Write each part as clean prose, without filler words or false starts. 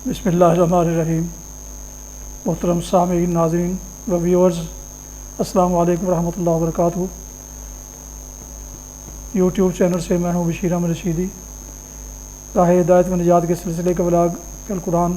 بسم اللہ الرحمن الرحیم۔ محترم سامعین، ناظرین و ویورز، السلام علیکم ورحمۃ اللہ وبرکاتہ۔ یوٹیوب چینل سے میں ہوں بشیر احمد رشیدی۔ راہ ہدایت و نجات کے سلسلے کا ولاگ القرآن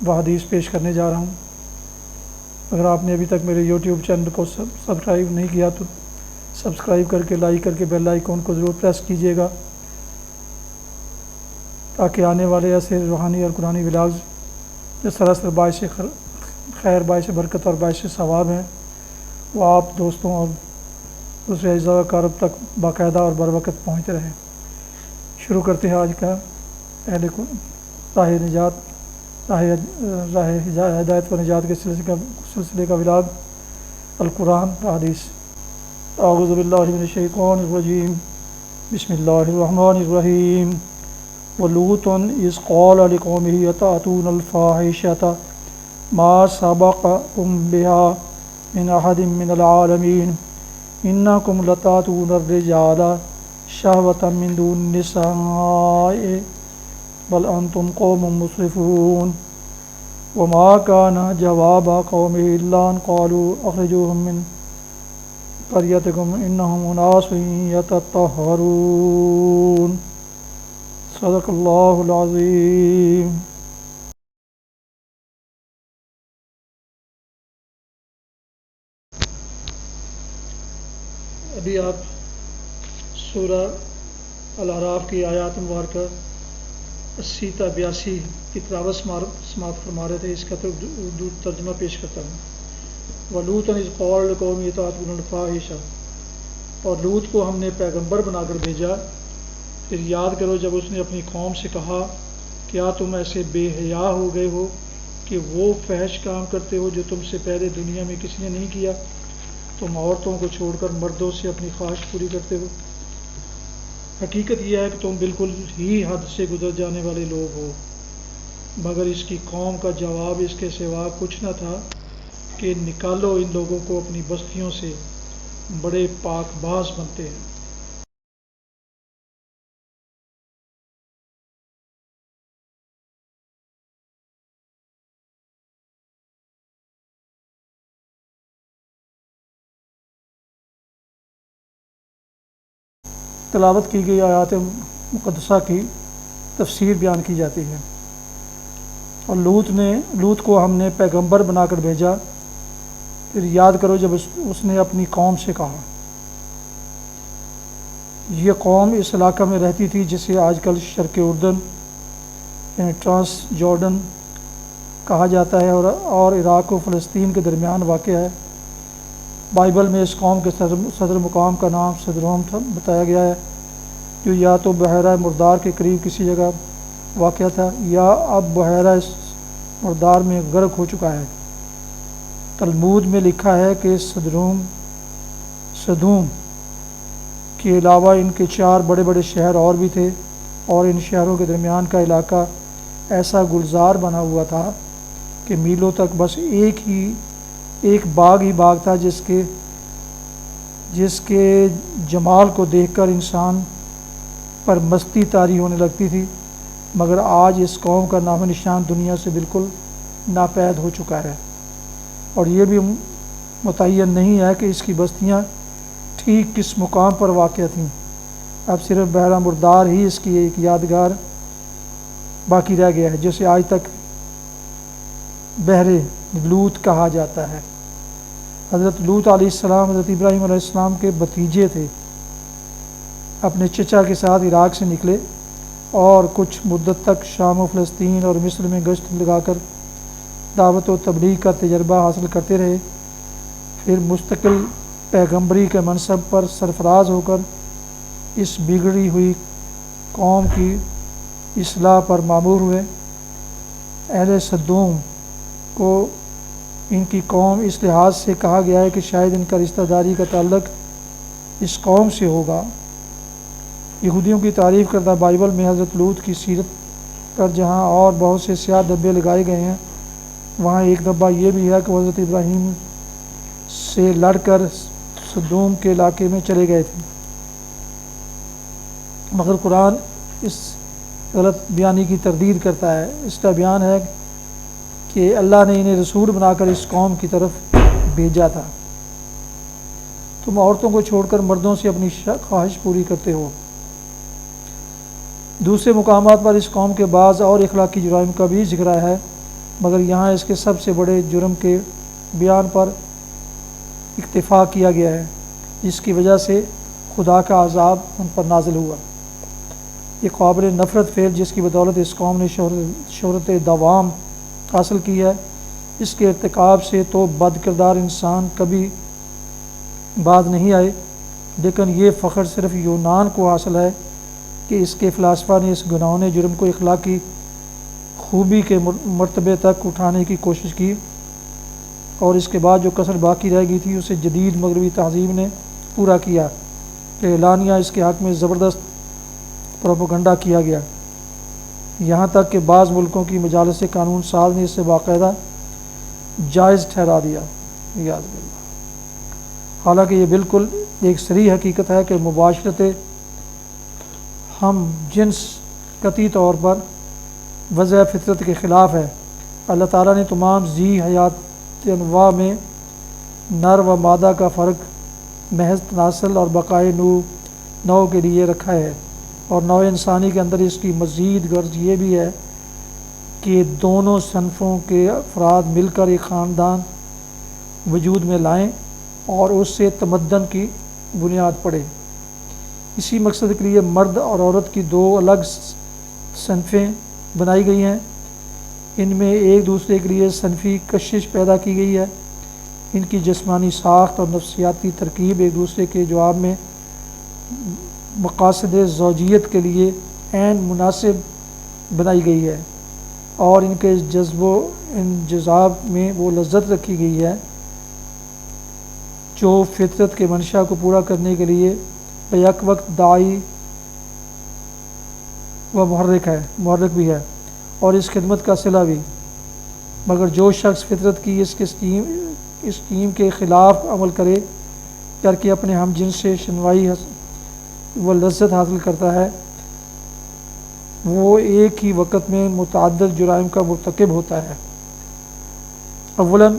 و حدیث پیش کرنے جا رہا ہوں۔ اگر آپ نے ابھی تک میرے یوٹیوب چینل کو سبسکرائب نہیں کیا تو سبسکرائب کر کے لائک کر کے بیل آئیکن کو ضرور پریس کیجیے گا، تاکہ آنے والے ایسے روحانی اور قرآنی ولاگز جو سراسر باعث خیر، باعث برکت اور باعث ثواب ہیں، وہ آپ دوستوں اور دوسرے اعزاء و اقارب تک باقاعدہ اور بر وقت پہنچتے رہیں۔ شروع کرتے ہیں آج کا راہ ہدایت و نجات کے سلسلے کا ولاگ القرآن و حدیث۔ اعوذ باللہ من الشیطان الرجیم، بسم اللہ الرحمن الرحیم۔ وَلُوطًا إِذْ قَالَ لِقَوْمِهِ أَتَأْتُونَ الْفَاحِشَةَ مَا سَبَقَكُم بِهَا مِنْ أَحَدٍ مِّنَ الْعَالَمِينَ إِنَّكُمْ لَتَأْتُونَ الرِّجَالَ شَهْوَةً مِّن دُونِ النِّسَاءِ بَلْ أَنتُمْ قَوْمٌ مُّسْرِفُونَ وَمَا كَانَ جَوَابَ قَوْمِهِ إِلَّا أَن قَالُوا أَخْرِجُوهُم مِّن قَرْيَتِكُمْ إِنَّهُمْ أُنَاسٌ يَتَطَهَّرُونَ۔ صدق اللہ العظیم۔ ابھی آپ سورہ الاعراف کی آیات مبارکہ 80 تا 82 کی تلاوت سماعت فرما رہے تھے۔ اس کا اردو ترجمہ پیش کرتا ہوں۔ وَلُوطًا إِذْ قَالَ لِقَوْمِهِ أَتَأْتُونَ الْفَاحِشَةَ، اور لوط کو ہم نے پیغمبر بنا کر بھیجا، پھر یاد کرو جب اس نے اپنی قوم سے کہا، کیا تم ایسے بے حیا ہو گئے ہو کہ وہ فحش کام کرتے ہو جو تم سے پہلے دنیا میں کسی نے نہیں کیا؟ تم عورتوں کو چھوڑ کر مردوں سے اپنی خواہش پوری کرتے ہو۔ حقیقت یہ ہے کہ تم بالکل ہی حد سے گزر جانے والے لوگ ہو۔ مگر اس کی قوم کا جواب اس کے سوا کچھ نہ تھا کہ نکالو ان لوگوں کو اپنی بستیوں سے، بڑے پاک باز بنتے ہیں۔ تلاوت کی گئی آیات مقدسہ کی تفسیر بیان کی جاتی ہے۔ اور لوط کو ہم نے پیغمبر بنا کر بھیجا، پھر یاد کرو جب اس نے اپنی قوم سے کہا۔ یہ قوم اس علاقہ میں رہتی تھی جسے آج کل شرق اردن یعنی ٹرانس جارڈن کہا جاتا ہے اور عراق و فلسطین کے درمیان واقع ہے۔ بائبل میں اس قوم کے صدر مقام کا نام سدروم بتایا گیا ہے، جو یا تو بحیرہ مردار کے قریب کسی جگہ واقع تھا یا اب بحیرہ مردار میں غرق ہو چکا ہے۔ تلمود میں لکھا ہے کہ سدوم کے علاوہ ان کے 4 بڑے بڑے شہر اور بھی تھے، اور ان شہروں کے درمیان کا علاقہ ایسا گلزار بنا ہوا تھا کہ میلوں تک بس ایک باغ ہی باغ تھا، جس کے جمال کو دیکھ کر انسان پر مستی طاری ہونے لگتی تھی۔ مگر آج اس قوم کا نام و نشان دنیا سے بالکل ناپید ہو چکا ہے، اور یہ بھی متعین نہیں ہے کہ اس کی بستیاں ٹھیک کس مقام پر واقع تھیں۔ اب صرف بحیرہ مردار ہی اس کی ایک یادگار باقی رہ گیا ہے، جسے آج تک بحر لوط کہا جاتا ہے۔ حضرت لوط علیہ السلام حضرت ابراہیم علیہ السلام کے بھتیجے تھے۔ اپنے چچا کے ساتھ عراق سے نکلے اور کچھ مدت تک شام و فلسطین اور مصر میں گشت لگا کر دعوت و تبلیغ کا تجربہ حاصل کرتے رہے۔ پھر مستقل پیغمبری کے منصب پر سرفراز ہو کر اس بگڑی ہوئی قوم کی اصلاح پر مامور ہوئے۔ اہل سدوم کو ان کی قوم اس لحاظ سے کہا گیا ہے کہ شاید ان کا رشتہ داری کا تعلق اس قوم سے ہوگا۔ یہودیوں کی تعریف کردہ بائبل میں حضرت لوط کی سیرت پر جہاں اور بہت سے سیاہ دھبے لگائے گئے ہیں، وہاں ایک دھبا یہ بھی ہے کہ وہ حضرت ابراہیم سے لڑ کر سدوم کے علاقے میں چلے گئے تھے۔ مگر قرآن اس غلط بیانی کی تردید کرتا ہے۔ اس کا بیان ہے کہ اللہ نے انہیں رسول بنا کر اس قوم کی طرف بھیجا تھا۔ تم عورتوں کو چھوڑ کر مردوں سے اپنی خواہش پوری کرتے ہو۔ دوسرے مقامات پر اس قوم کے بعض اور اخلاقی جرائم کا بھی ذکر ہے، مگر یہاں اس کے سب سے بڑے جرم کے بیان پر اکتفا کیا گیا ہے، جس کی وجہ سے خدا کا عذاب ان پر نازل ہوا۔ یہ قابل نفرت فعل جس کی بدولت اس قوم نے شہرت دوام حاصل کی ہے، اس کے ارتکاب سے تو بد کردار انسان کبھی بعد نہیں آئے، لیکن یہ فخر صرف یونان کو حاصل ہے کہ اس کے فلاسفہ نے اس گناہوں جرم کو اخلاقی خوبی کے مرتبے تک اٹھانے کی کوشش کی، اور اس کے بعد جو کسر باقی رہ گئی تھی اسے جدید مغربی تہذیب نے پورا کیا کہ اعلانیہ اس کے حق میں زبردست پروپیگنڈا کیا گیا، یہاں تک کہ بعض ملکوں کی مجالس قانون ساز نے اسے باقاعدہ جائز ٹھہرا دیا۔ یاد باللہ۔ حالانکہ یہ بالکل ایک صریح حقیقت ہے کہ مباشرت ہم جنس قطعی طور پر وضع فطرت کے خلاف ہے۔ اللہ تعالیٰ نے تمام ذی حیات انواع میں نر و مادہ کا فرق محض تناسل اور بقائے نو کے لیے رکھا ہے، اور نوع انسانی کے اندر اس کی مزید غرض یہ بھی ہے کہ دونوں صنفوں کے افراد مل کر ایک خاندان وجود میں لائیں اور اس سے تمدن کی بنیاد پڑے۔ اسی مقصد کے لیے مرد اور عورت کی دو الگ صنفیں بنائی گئی ہیں، ان میں ایک دوسرے کے لیے صنفی کشش پیدا کی گئی ہے، ان کی جسمانی ساخت اور نفسیاتی ترکیب ایک دوسرے کے جواب میں مقاصد زوجیت کے لیے عین مناسب بنائی گئی ہے، اور ان کے جذب و انجذاب میں وہ لذت رکھی گئی ہے جو فطرت کے منشا کو پورا کرنے کے لیے بیک وقت داعی و محرک بھی ہے اور اس خدمت کا صلہ بھی۔ مگر جو شخص فطرت کی اس ٹیم کے خلاف عمل کرے کر کے اپنے ہم جنس سے شنوائی و لذت حاصل کرتا ہے، وہ ایک ہی وقت میں متعدد جرائم کا مرتکب ہوتا ہے۔ اولاً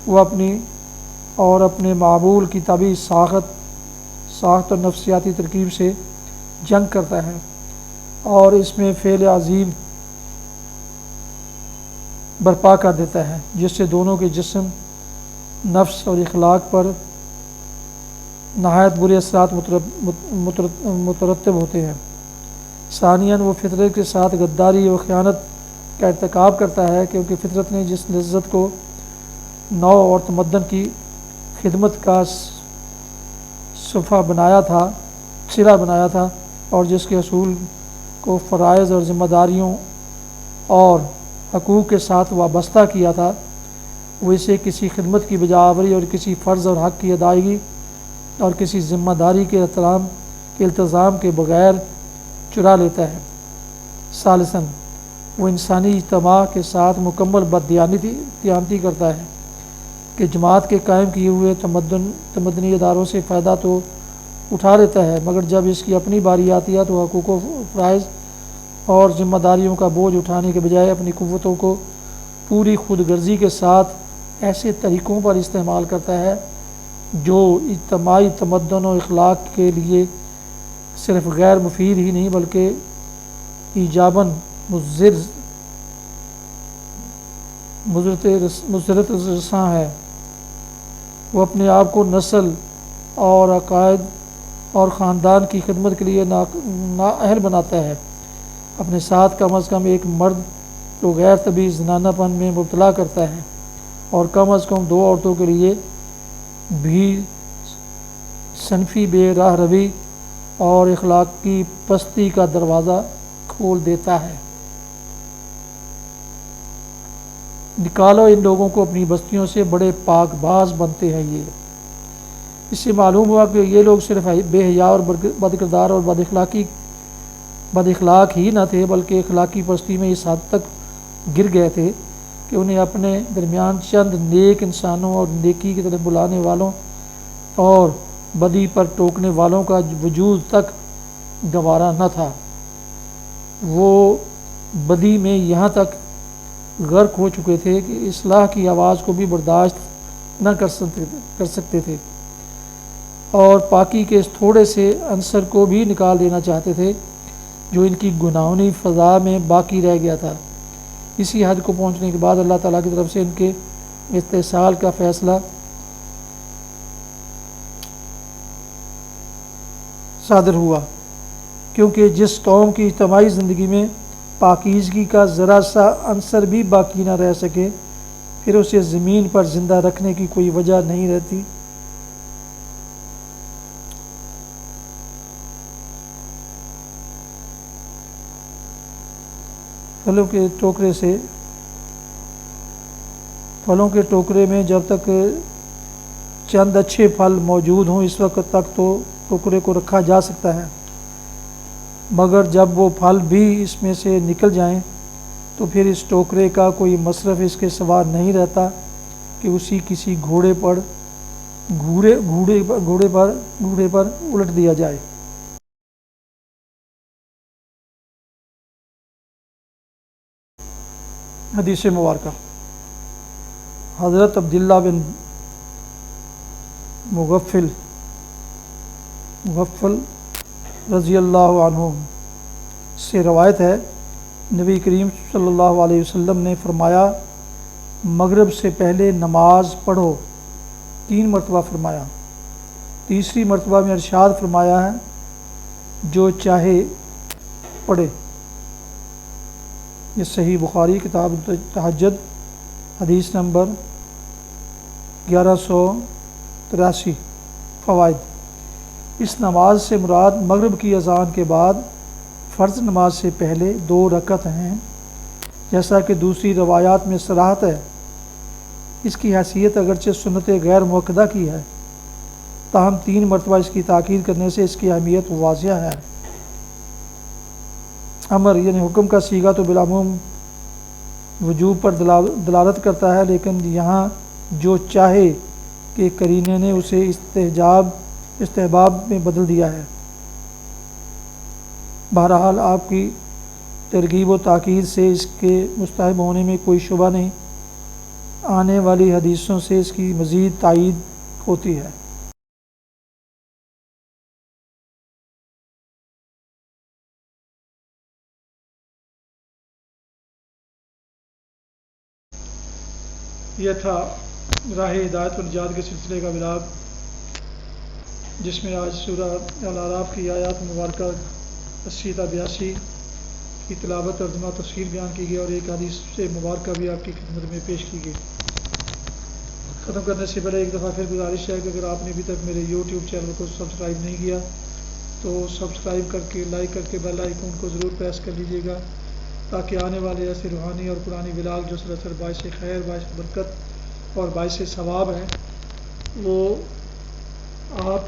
وہ اپنے معمول کی طبعی ساخت اور نفسیاتی ترکیب سے جنگ کرتا ہے اور اس میں فعل عظیم برپا کر دیتا ہے جس سے دونوں کے جسم، نفس اور اخلاق پر نہایت برے اثرات مترتب ہوتے ہیں۔ ثانیاً وہ فطرت کے ساتھ غداری و خیانت کا ارتکاب کرتا ہے، کیونکہ فطرت نے جس لذت کو نو اور تمدن کی خدمت کا صفحہ بنایا تھا اور جس کے حصول کو فرائض اور ذمہ داریوں اور حقوق کے ساتھ وابستہ کیا تھا، وہ اسے کسی خدمت کی بجاوری اور کسی فرض اور حق کی ادائیگی اور کسی ذمہ داری کے التزام کے بغیر چرا لیتا ہے۔ ثالثاً وہ انسانی اجتماع کے ساتھ مکمل بددیانتی کرتا ہے کہ جماعت کے قائم کیے ہوئے تمدنی اداروں سے فائدہ تو اٹھا لیتا ہے، مگر جب اس کی اپنی باری آتی ہے تو حقوق و فرائض اور ذمہ داریوں کا بوجھ اٹھانے کے بجائے اپنی قوتوں کو پوری خود غرضی کے ساتھ ایسے طریقوں پر استعمال کرتا ہے جو اجتماعی تمدن و اخلاق کے لیے صرف غیر مفید ہی نہیں بلکہ ایجاباً مضرت رساں ہے۔ وہ اپنے آپ کو نسل اور عقائد اور خاندان کی خدمت کے لیے نااہل بناتا ہے، اپنے ساتھ کم از کم ایک مرد کو غیر طبیعی زنانہ پن میں مبتلا کرتا ہے، اور کم از کم 2 عورتوں کے لیے بھی صنفی بے راہ روی اور اخلاقی پستی کا دروازہ کھول دیتا ہے۔ نکالو ان لوگوں کو اپنی بستیوں سے، بڑے پاک باز بنتے ہیں یہ۔ اس سے معلوم ہوا کہ یہ لوگ صرف بے حیا اور بد کردار اور بد اخلاق ہی نہ تھے، بلکہ اخلاقی پستی میں اس حد تک گر گئے تھے کہ انہیں اپنے درمیان چند نیک انسانوں اور نیکی کی طرف بلانے والوں اور بدی پر ٹوکنے والوں کا وجود تک گوارا نہ تھا۔ وہ بدی میں یہاں تک غرق ہو چکے تھے کہ اصلاح کی آواز کو بھی برداشت نہ کر سکتے تھے، اور پاکی کے اس تھوڑے سے عنصر کو بھی نکال دینا چاہتے تھے جو ان کی گناہونی فضا میں باقی رہ گیا تھا۔ اسی حد کو پہنچنے کے بعد اللہ تعالیٰ کی طرف سے ان کے استحصال کا فیصلہ صادر ہوا، کیونکہ جس قوم کی اجتماعی زندگی میں پاکیزگی کا ذرا سا عنصر بھی باقی نہ رہ سکے، پھر اسے زمین پر زندہ رکھنے کی کوئی وجہ نہیں رہتی۔ پھلوں کے ٹوکرے میں جب تک چند اچھے پھل موجود ہوں اس وقت تک تو ٹوکرے کو رکھا جا سکتا ہے، مگر جب وہ پھل بھی اس میں سے نکل جائیں تو پھر اس ٹوکرے کا کوئی مصرف اس کے سوا نہیں رہتا کہ اسی کسی گھوڑے پر الٹ دیا جائے۔ حدیث مبارکہ، حضرت عبداللہ بن مغفل رضی اللہ عنہ سے روایت ہے، نبی کریم صلی اللہ علیہ وسلم نے فرمایا، مغرب سے پہلے نماز پڑھو، 3 مرتبہ فرمایا۔ تیسری مرتبہ میں ارشاد فرمایا ہے، جو چاہے پڑھے۔ یہ صحیح بخاری کتاب تہجد حدیث نمبر 1183۔ فوائد: اس نماز سے مراد مغرب کی اذان کے بعد فرض نماز سے پہلے 2 رکعت ہیں، جیسا کہ دوسری روایات میں صراحت ہے۔ اس کی حیثیت اگرچہ سنت غیر مؤکدہ کی ہے، تاہم 3 مرتبہ اس کی تاکید کرنے سے اس کی اہمیت واضح ہے۔ امر یعنی حکم کا صیغہ تو بالعموم وجوب پر دلالت کرتا ہے، لیکن یہاں جو چاہے کہ قرینے نے اسے استحباب میں بدل دیا ہے۔ بہرحال آپ کی ترغیب و تاکید سے اس کے مستحب ہونے میں کوئی شبہ نہیں، آنے والی حدیثوں سے اس کی مزید تائید ہوتی ہے۔ یہ تھا راہ ہدایت و نجات کے سلسلے کا ولاگ، جس میں آج سورہ الاعراف کی آیات مبارکہ 80 تا 82 کی تلاوت ترجمہ تفسیر بیان کی گئی، اور ایک حدیث سے مبارکہ بھی آپ کی خدمت میں پیش کی گئی۔ ختم کرنے سے پہلے ایک دفعہ پھر گزارش ہے کہ اگر آپ نے ابھی تک میرے یوٹیوب چینل کو سبسکرائب نہیں کیا تو سبسکرائب کر کے لائک کر کے بیل آئیکن کو ضرور پریس کر لیجیے گا، تاکہ آنے والے ایسے روحانی اور قرآنی ولاگ جو سراسر باعث خیر، باعث برکت اور باعث ثواب ہیں، وہ آپ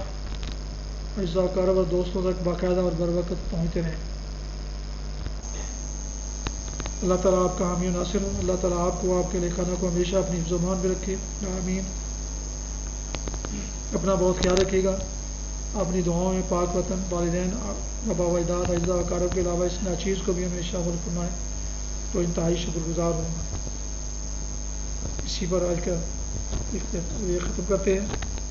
اجزاء کار اور دوستوں تک باقاعدہ اور بر وقت پہنچتے رہیں۔ اللہ تعالیٰ آپ کا حامی و ناصر ہوں۔ اللہ تعالیٰ آپ کو، آپ کے لیے خانہ کو ہمیشہ اپنی حفظ و امان میں رکھے، آمین۔ اپنا بہت خیال رکھیے گا، اپنی دعاؤں میں پاک وطن، والدین، آبا و اجداد، اجزاء و اقارب کے علاوہ اس ناچیز کو بھی ہمیں شامل فرمائیں تو انتہائی شکر گزار ہوں گا۔ اسی پر آج کا یہ ختم کرتے ہیں۔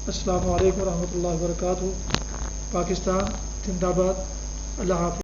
السلام علیکم ورحمۃ اللہ وبرکاتہ۔ پاکستان زندہ باد۔ اللہ حافظ۔